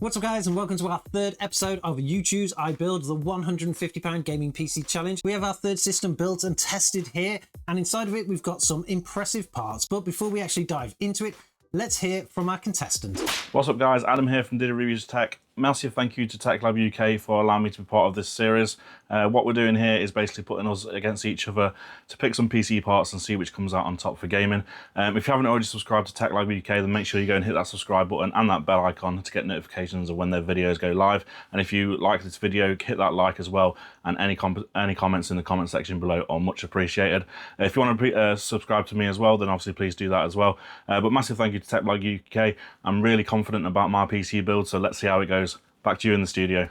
What's up guys, and welcome to our third episode of YouTube's I Build the £150 Gaming PC Challenge. We have our third system built and tested here, and inside of it we've got some impressive parts. But before we actually dive into it, let's hear from our contestant. What's up guys, Adam here from Diddy Reviews Tech. Massive thank you to TechLabUK for allowing me to be part of this series. What we're doing here is basically putting us against each other to pick some PC parts and see which comes out on top for gaming. If you haven't already subscribed to TechLabUK, then make sure you go and hit that subscribe button and that bell icon to get notifications of when their videos go live. And if you like this video, hit that like as well, and any comments in the comment section below are much appreciated. If you want to subscribe to me as well, then obviously please do that as well. But massive thank you to TechLabUK. I'm really confident about my PC build, so let's see how it goes. Back to you in the studio.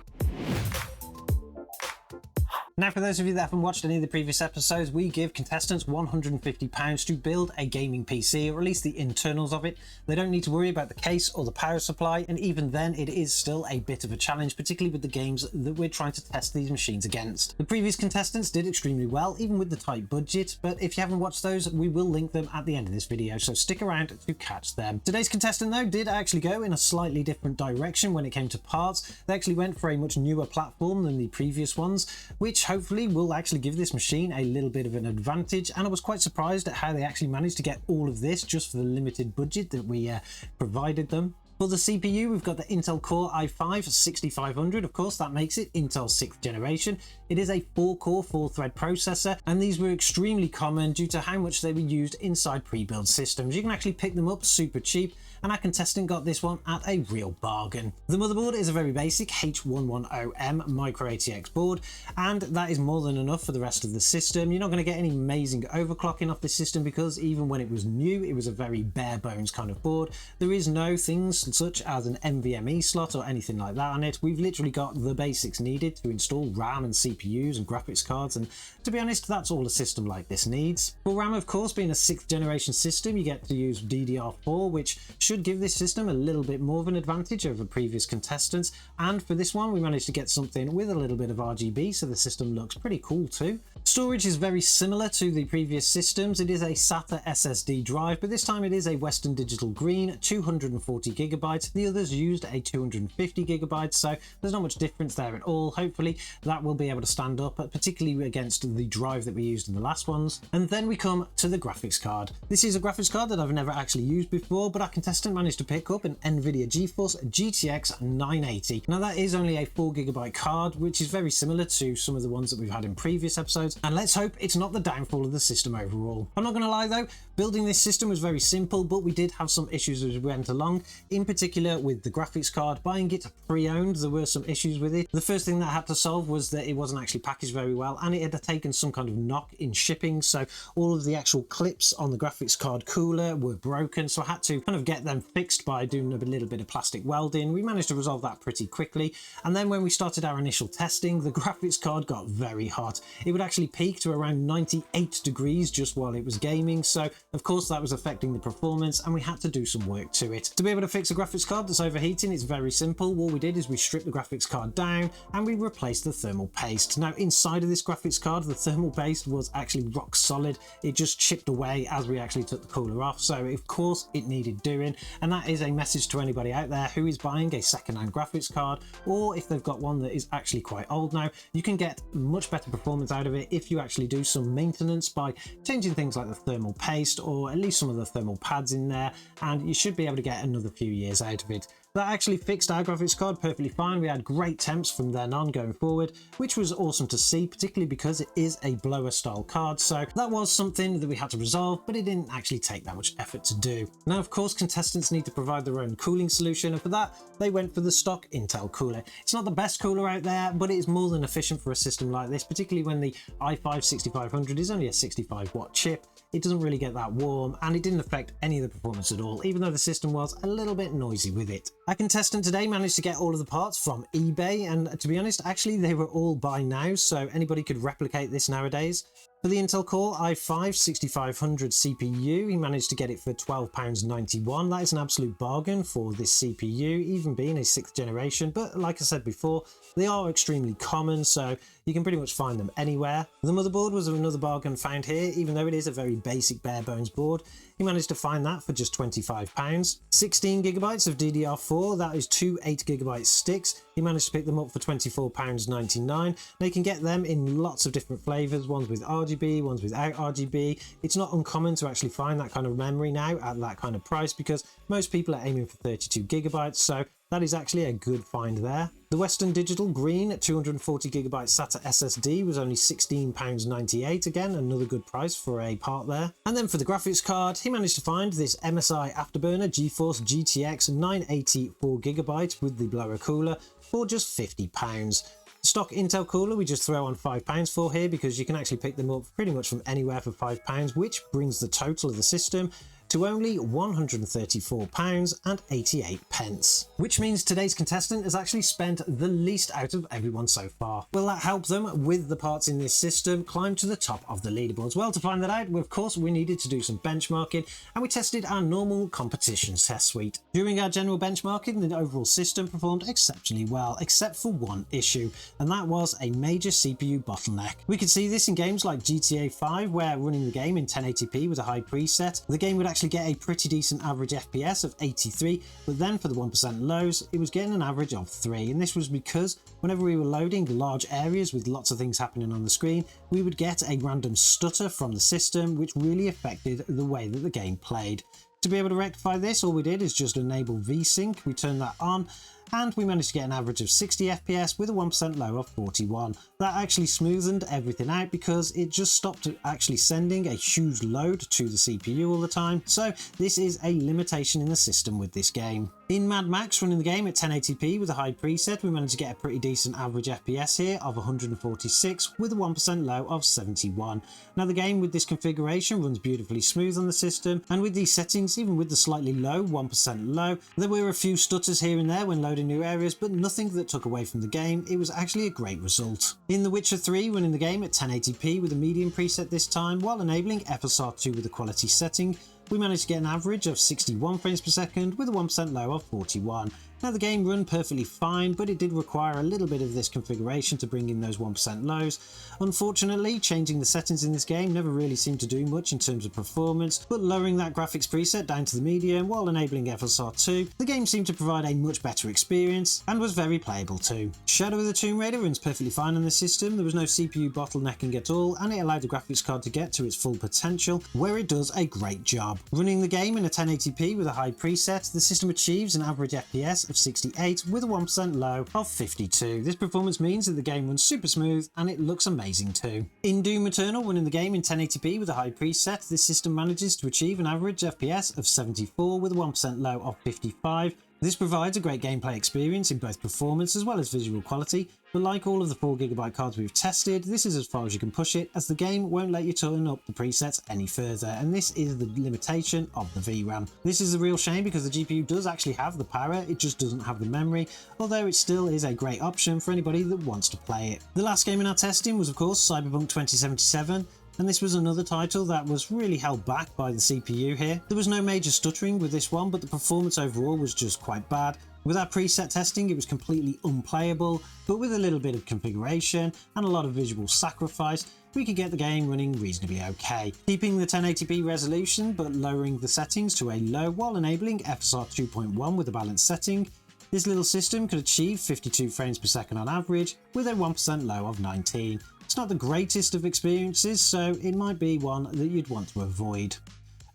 Now, for those of you that haven't watched any of the previous episodes, we give contestants £150 to build a gaming PC, or at least the internals of it. They don't need to worry about the case or the power supply, and even then it is still a bit of a challenge, particularly with the games that we're trying to test these machines against. The previous contestants did extremely well, even with the tight budget, but if you haven't watched those, we will link them at the end of this video, so stick around to catch them. Today's contestant though did actually go in a slightly different direction when it came to parts. They actually went for a much newer platform than the previous ones, which hopefully will actually give this machine a little bit of an advantage. And I was quite surprised at how they actually managed to get all of this just for the limited budget that we provided them. For the CPU, we've got the Intel Core i5-6500. Of course, that makes it Intel's 6th generation. It is a 4-core, 4-thread processor, and these were extremely common due to how much they were used inside pre-built systems. You can actually pick them up super cheap, and our contestant got this one at a real bargain. The motherboard is a very basic H110M Micro ATX board, and that is more than enough for the rest of the system. You're not going to get any amazing overclocking off this system because even when it was new, it was a very bare bones kind of board. There is no things such as an NVMe slot or anything like that on it. We've literally got the basics needed to install RAM and CPUs and graphics cards, and to be honest, that's all a system like this needs. For RAM, of course, being a 6th generation system, you get to use DDR4, which should give this system a little bit more of an advantage over previous contestants. And for this one, we managed to get something with a little bit of RGB, so the system looks pretty cool too. Storage is very similar to the previous systems. It is a SATA SSD drive, but this time it is a Western Digital Green 240 gigabytes. The others used a 250 gigabytes, so there's not much difference there at all. Hopefully that will be able to stand up, particularly against the drive that we used in the last ones. And then we come to the graphics card. This is a graphics card that I've never actually used before, but our contestant managed to pick up an NVIDIA Geforce GTX 980. Now that is only a 4GB card, which is very similar to some of the ones that we've had in previous episodes, and let's hope it's not the downfall of the system overall. I'm not going to lie though, building this system was very simple, but we did have some issues as we went along, in particular with the graphics card. Buying it pre-owned, there were some issues with it. The first thing that I had to solve was that it wasn't actually packaged very well, and it had taken some kind of knock in shipping, so all of the actual clips on the graphics card cooler were broken, so I had to kind of get them fixed by doing a little bit of plastic welding. We managed to resolve that pretty quickly, and then when we started our initial testing, the graphics card got very hot. It would actually peak to around 98 degrees just while it was gaming, so of course that was affecting the performance, and we had to do some work to it. To be able to fix a graphics card that's overheating, it's very simple. All we did is we stripped the graphics card down and we replaced the thermal paste. Now inside of this graphics card, the thermal paste was actually rock solid. It just chipped away as we actually took the cooler off, so of course it needed doing, and that is a message to anybody out there who is buying a second-hand graphics card, or if they've got one that is actually quite old now. You can get much better performance out of it if you actually do some maintenance by changing things like the thermal paste or at least some of the thermal pads in there, and you should be able to get another few years out of it. That actually fixed our graphics card perfectly fine. We had great temps from then on going forward, which was awesome to see, particularly because it is a blower style card. So that was something that we had to resolve, but it didn't actually take that much effort to do. Now, of course, contestants need to provide their own cooling solution, and for that, they went for the stock Intel cooler. It's not the best cooler out there, but it is more than efficient for a system like this, particularly when the i5-6500 is only a 65-watt chip. It doesn't really get that warm, and it didn't affect any of the performance at all, even though the system was a little bit noisy with it. Our contestant today managed to get all of the parts from eBay, and to be honest, actually they were all buy now, so anybody could replicate this nowadays. For the Intel Core i5 6500 CPU, he managed to get it for £12.91. That is an absolute bargain for this CPU, even being a 6th generation, but like I said before, they are extremely common, so you can pretty much find them anywhere. The motherboard was another bargain found here, even though it is a very basic bare bones board. He managed to find that for just £25. 16GB of DDR4, that is two 8GB sticks. He managed to pick them up for £24.99. Now you can get them in lots of different flavours, ones with RGB, ones without RGB. It's not uncommon to actually find that kind of memory now at that kind of price because most people are aiming for 32GB, so that is actually a good find there. The Western Digital Green 240GB SATA SSD was only £16.98, again another good price for a part there. And then for the graphics card, he managed to find this MSI Afterburner Geforce GTX 984GB with the blower cooler for just £50. Stock Intel cooler we just throw on £5 for here because you can actually pick them up pretty much from anywhere for £5, which brings the total of the system to only £134.88. Which means today's contestant has actually spent the least out of everyone so far. Will that help them with the parts in this system climb to the top of the leaderboards? Well, to find that out, of course, we needed to do some benchmarking and we tested our normal competition test suite. During our general benchmarking, the overall system performed exceptionally well, except for one issue, and that was a major CPU bottleneck. We could see this in games like GTA 5, where running the game in 1080p with a high preset, the game would actually get a pretty decent average FPS of 83, but then for the 1% lows, it was getting an average of 3, and this was because whenever we were loading large areas with lots of things happening on the screen, we would get a random stutter from the system, which really affected the way that the game played. To be able to rectify this, all we did is just enable VSync, we turned that on, and we managed to get an average of 60 FPS with a 1% low of 41. That actually smoothened everything out because it just stopped actually sending a huge load to the CPU all the time, so this is a limitation in the system with this game. In Mad Max, running the game at 1080p with a high preset, we managed to get a pretty decent average FPS here of 146 with a 1% low of 71. Now the game with this configuration runs beautifully smooth on the system, and with these settings, even with the slightly low 1% low, there were a few stutters here and there when loading new areas, but nothing that took away from the game. It was actually a great result. In The Witcher 3, running the game at 1080p with a medium preset this time, while enabling FSR2 with a quality setting, we managed to get an average of 61 frames per second with a 1% low of 41. Now the game ran perfectly fine, but it did require a little bit of this configuration to bring in those 1% lows. Unfortunately, changing the settings in this game never really seemed to do much in terms of performance, but lowering that graphics preset down to the medium while enabling FSR2, the game seemed to provide a much better experience and was very playable too. Shadow of the Tomb Raider runs perfectly fine on the system, there was no CPU bottlenecking at all, and it allowed the graphics card to get to its full potential, where it does a great job. Running the game in a 1080p with a high preset, the system achieves an average FPS of 68 with a 1% low of 52. This performance means that the game runs super smooth and it looks amazing too. In Doom Eternal, running the game in 1080p with a high preset, this system manages to achieve an average FPS of 74 with a 1% low of 55. This provides a great gameplay experience in both performance as well as visual quality, but like all of the 4GB cards we've tested, this is as far as you can push it, as the game won't let you turn up the presets any further, and this is the limitation of the VRAM. This is a real shame because the GPU does actually have the power, it just doesn't have the memory, although it still is a great option for anybody that wants to play it. The last game in our testing was of course Cyberpunk 2077, and this was another title that was really held back by the CPU here. There was no major stuttering with this one, but the performance overall was just quite bad. With our preset testing, it was completely unplayable, but with a little bit of configuration and a lot of visual sacrifice, we could get the game running reasonably okay. Keeping the 1080p resolution, but lowering the settings to a low while enabling FSR 2.1 with a balanced setting, this little system could achieve 52 frames per second on average with a 1% low of 19. It's not the greatest of experiences, so it might be one that you'd want to avoid.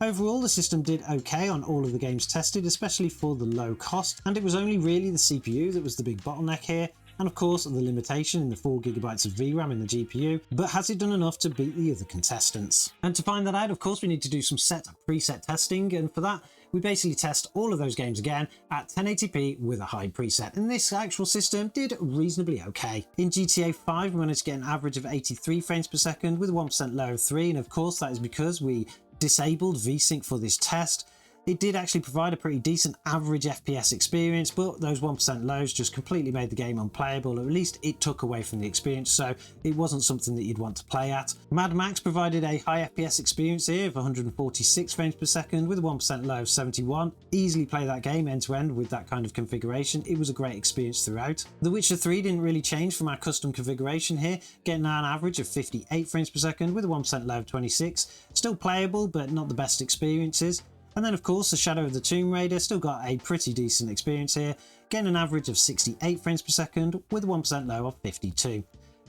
Overall, the system did okay on all of the games tested, especially for the low cost, and it was only really the CPU that was the big bottleneck here, and of course the limitation in the 4GB of VRAM in the GPU, but has it done enough to beat the other contestants? And to find that out, of course, we need to do some preset testing, and for that, we basically test all of those games again at 1080p with a high preset, and this actual system did reasonably okay. In GTA 5, we managed to get an average of 83 frames per second with a 1% low of 3, and of course that is because we disabled VSync for this test. It did actually provide a pretty decent average FPS experience, but those 1% lows just completely made the game unplayable, or at least it took away from the experience, so it wasn't something that you'd want to play at. Mad Max provided a high FPS experience here of 146 frames per second with a 1% low of 71. Easily play that game end to end with that kind of configuration. It was a great experience throughout. The Witcher 3 didn't really change from our custom configuration here, getting an average of 58 frames per second with a 1% low of 26. Still playable, but not the best experiences. And then of course the Shadow of the Tomb Raider still got a pretty decent experience here, getting an average of 68 frames per second with a 1% low of 52.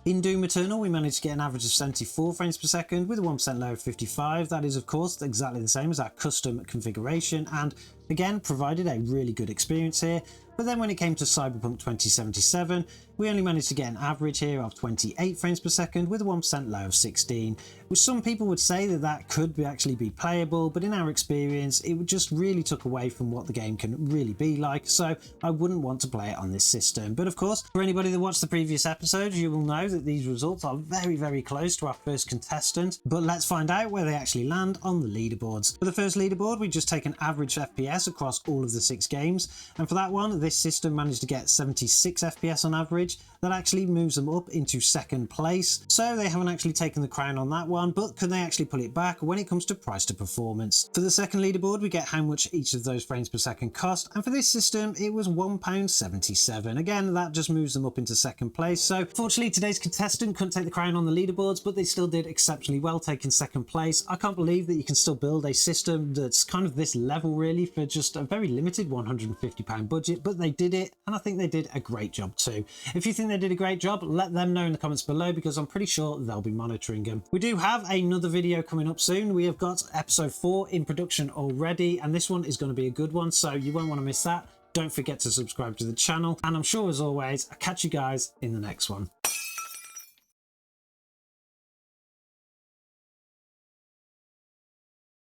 In Doom Eternal we managed to get an average of 74 frames per second with a 1% low of 55. That is of course exactly the same as our custom configuration, and again provided a really good experience here. But then when it came to Cyberpunk 2077, we only managed to get an average here of 28 frames per second with a 1% low of 16, which some people would say that could actually be playable, but in our experience it just really took away from what the game can really be like, so I wouldn't want to play it on this system. But of course, for anybody that watched the previous episodes, you will know that these results are very close to our first contestant, but let's find out where they actually land on the leaderboards. For the first leaderboard, we just take an average FPS across all of the 6 games, and for that one, this system managed to get 76 FPS on average. That actually moves them up into second place, so they haven't actually taken the crown on that one, but can they actually pull it back when it comes to price to performance? For the second leaderboard, we get how much each of those frames per second cost, and for this system it was £1.77. Again, that just moves them up into second place, so fortunately today's contestant couldn't take the crown on the leaderboards, but they still did exceptionally well, taking second place. I can't believe that you can still build a system that's kind of this level really for just a very limited £150 budget, but they did it, and I think they did a great job too. If you think they did a great job, let them know in the comments below, because I'm pretty sure they'll be monitoring them. We do have another video coming up soon. We have got episode 4 in production already, and this one is going to be a good one, so you won't want to miss that. Don't forget to subscribe to the channel, and I'm sure as always I'll catch you guys in the next one.